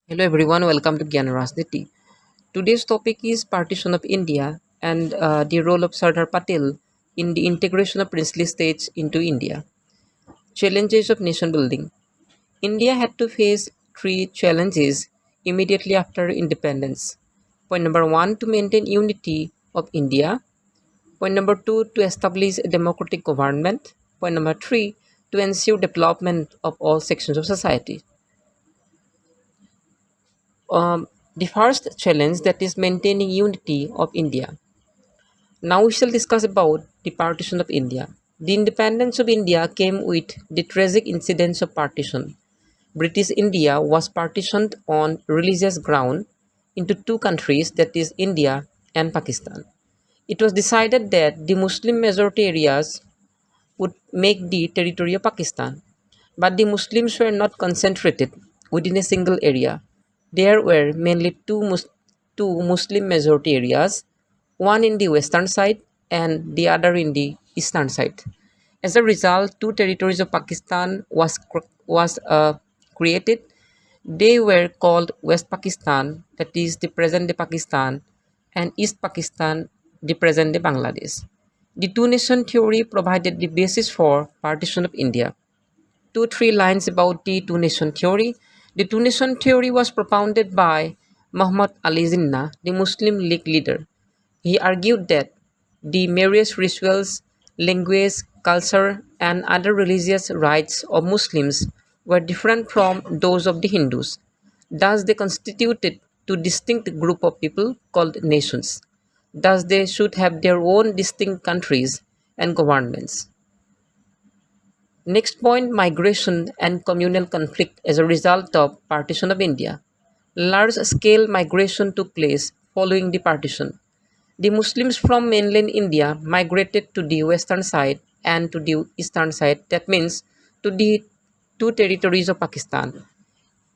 Hello everyone, welcome to Gyan Rajniti. Today's topic is partition of India and the role of Sardar Patel in the integration of princely states into India. Challenges of nation building. India had to face three challenges immediately after independence. Point number one, to maintain unity of India. Point number two, to establish a democratic government. Point number three, to ensure development of all sections of society. The first challenge, that is maintaining unity of India. Now we shall discuss about the partition of India. The independence of India came with the tragic incidents of partition. British India was partitioned on religious ground into two countries, that is India and Pakistan. It was decided that the Muslim majority areas would make the territory of Pakistan, but the Muslims were not concentrated within a single area. There were mainly two Muslim majority areas, one in the western side and the other in the eastern side. As a result, two territories of Pakistan was created. They were called West Pakistan, that is the present day Pakistan, and East Pakistan, the present day Bangladesh. The two nation theory provided the basis for partition of India. Two, three lines about the two nation theory. The two nation theory was propounded by Muhammad Ali Jinnah, the Muslim League leader. He argued that the various rituals, language, culture, and other religious rites of Muslims were different from those of the Hindus. Thus, they constituted two distinct group of people called nations. Thus, they should have their own distinct countries and governments. Next point, migration and communal conflict as a result of partition of India. Large-scale migration took place following the partition. The Muslims from mainland India migrated to the western side and to the eastern side, that means to the two territories of Pakistan.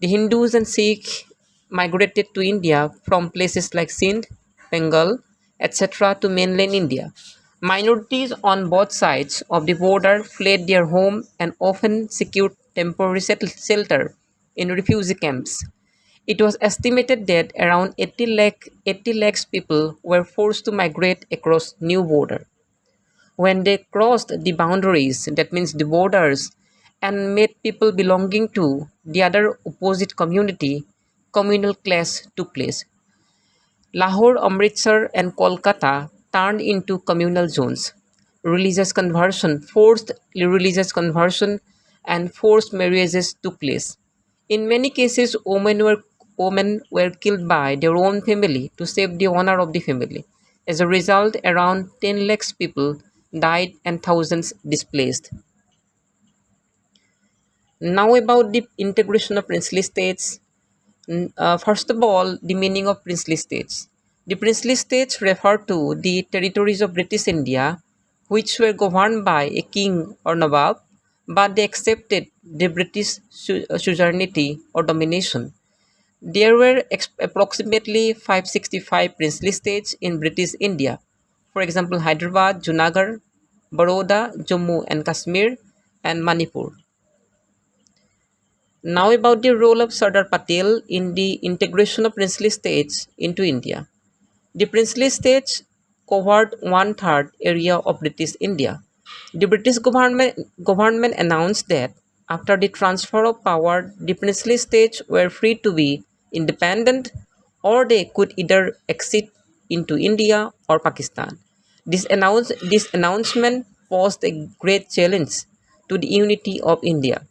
The Hindus and Sikhs migrated to India from places like Sindh, Bengal, etc. to mainland India. Minorities on both sides of the border fled their home and often secured temporary shelter in refugee camps. It was estimated that around 80 lakhs people were forced to migrate across new border. When they crossed the boundaries, that means the borders, and met people belonging to the other opposite community, communal clash took place. Lahore, Amritsar, and Kolkata turned into communal zones. Forced religious conversion, and forced marriages took place. In many cases, women were killed by their own family to save the honor of the family. As a result, around 10 lakhs people died and thousands displaced. Now about the integration of princely states. First of all, the meaning of princely states. The princely states refer to the territories of British India which were governed by a king or nawab, but they accepted the British suzerainty or domination. There were approximately 565 princely states in British India. For example, Hyderabad, Junagadh, Baroda, Jammu and Kashmir, and Manipur. Now about the role of Sardar Patel in the integration of princely states into India. The princely states covered one-third area of British India. The British government announced that after the transfer of power, the princely states were free to be independent, or they could either exit into India or Pakistan. This announcement posed a great challenge to the unity of India.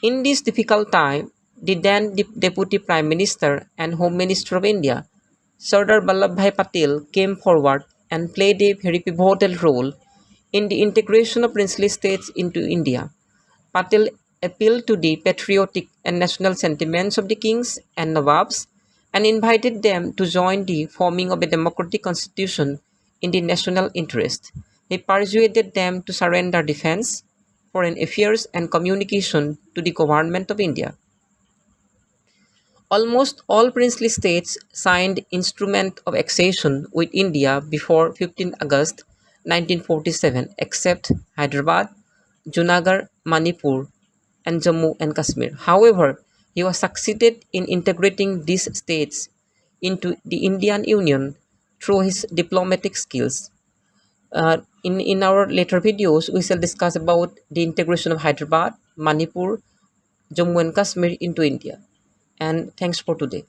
In this difficult time, the then Deputy Prime Minister and Home Minister of India, Sardar Vallabhbhai Patel, came forward and played a very pivotal role in the integration of princely states into India. Patel appealed to the patriotic and national sentiments of the kings and nawabs and invited them to join the forming of a democratic constitution in the national interest. He persuaded them to surrender defense, foreign affairs, and communication to the government of India. Almost all princely states signed instrument of accession with India before 15 August 1947 except Hyderabad, Junagadh, Manipur, and Jammu and Kashmir. However, He was succeeded in integrating these states into the Indian Union through his diplomatic skills. In our later videos, we shall discuss about the integration of Hyderabad, Manipur, Jammu and Kashmir into India. And thanks for today.